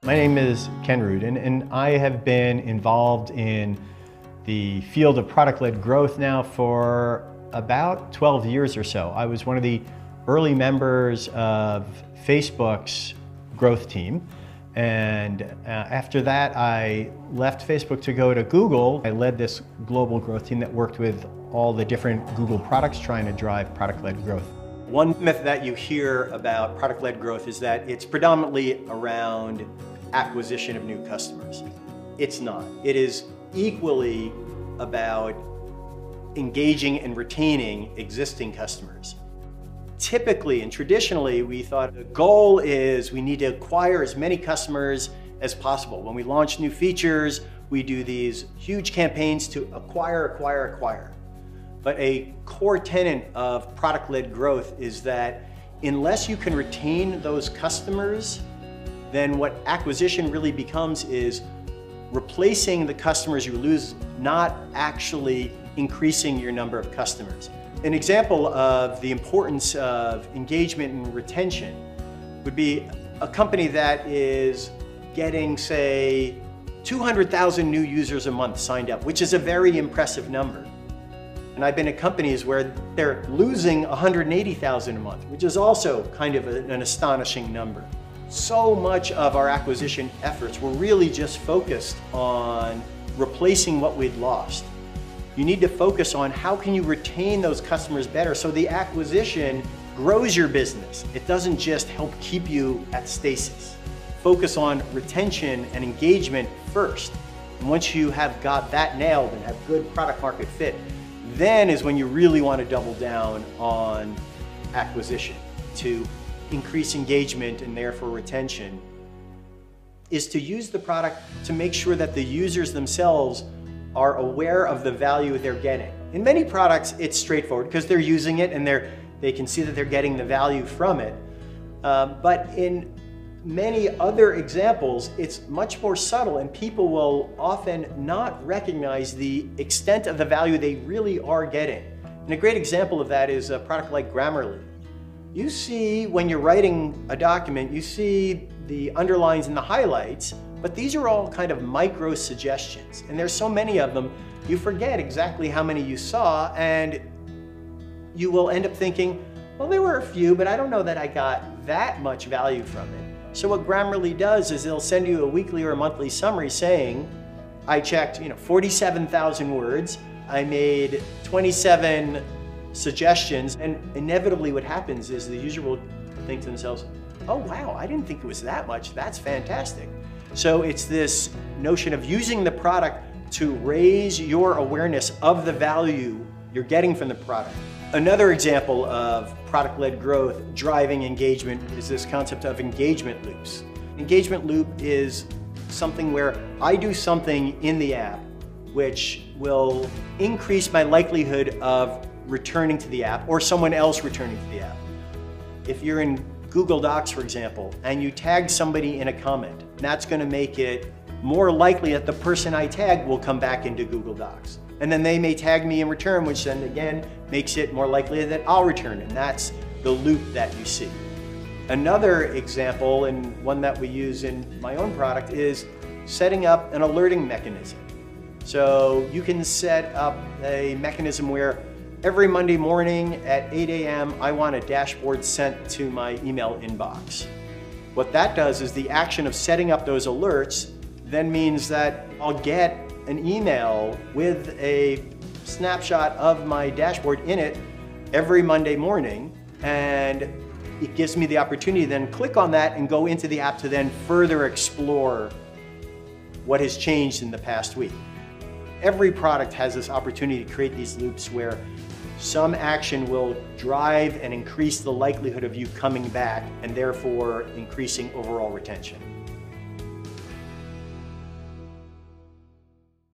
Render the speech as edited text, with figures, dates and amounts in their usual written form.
My name is Ken Rudin, and I have been involved in the field of product-led growth now for about 12 years or so. I was one of the early members of Facebook's growth team, and after that I left Facebook to go to Google. I led this global growth team that worked with all the different Google products trying to drive product-led growth. One myth that you hear about product-led growth is that it's predominantly around acquisition of new customers. It's not. It is equally about engaging and retaining existing customers. Typically and traditionally, we thought the goal is we need to acquire as many customers as possible. When we launch new features, we do these huge campaigns to acquire. But a core tenet of product-led growth is that unless you can retain those customers, then what acquisition really becomes is replacing the customers you lose, not actually increasing your number of customers. An example of the importance of engagement and retention would be a company that is getting, say, 200,000 new users a month signed up, which is a very impressive number. And I've been at companies where they're losing 180,000 a month, which is also kind of an astonishing number. So much of our acquisition efforts were really just focused on replacing what we'd lost. You need to focus on how can you retain those customers better so the acquisition grows your business. It doesn't just help keep you at stasis. Focus on retention and engagement first. And once you have got that nailed and have good product market fit, then is when you really want to double down on acquisition. To increase engagement and therefore retention is to use the product to make sure that the users themselves are aware of the value they're getting. In many products, it's straightforward because they're using it and they can see that they're getting the value from it. But in many other examples, it's much more subtle and people will often not recognize the extent of the value they really are getting. And a great example of that is a product like Grammarly. You see, when you're writing a document, you see the underlines and the highlights, but these are all kind of micro suggestions. And there's so many of them, you forget exactly how many you saw, and you will end up thinking, well, there were a few, but I don't know that I got that much value from it. So what Grammarly does is they'll send you a weekly or a monthly summary saying, I checked 47,000 words, I made 27 suggestions, and inevitably what happens is the user will think to themselves, oh wow, I didn't think it was that much, that's fantastic. So it's this notion of using the product to raise your awareness of the value you're getting from the product. Another example of product-led growth driving engagement is this concept of engagement loops. Engagement loop is something where I do something in the app which will increase my likelihood of returning to the app or someone else returning to the app. If you're in Google Docs, for example, and you tag somebody in a comment, that's going to make it more likely that the person I tagged will come back into Google Docs. And then they may tag me in return, which then again makes it more likely that I'll return. And that's the loop that you see. Another example, and one that we use in my own product, is setting up an alerting mechanism. So you can set up a mechanism where every Monday morning at 8 a.m. I want a dashboard sent to my email inbox. What that does is the action of setting up those alerts then means that I'll get an email with a snapshot of my dashboard in it every Monday morning, and it gives me the opportunity to then click on that and go into the app to then further explore what has changed in the past week. Every product has this opportunity to create these loops where some action will drive and increase the likelihood of you coming back and therefore increasing overall retention.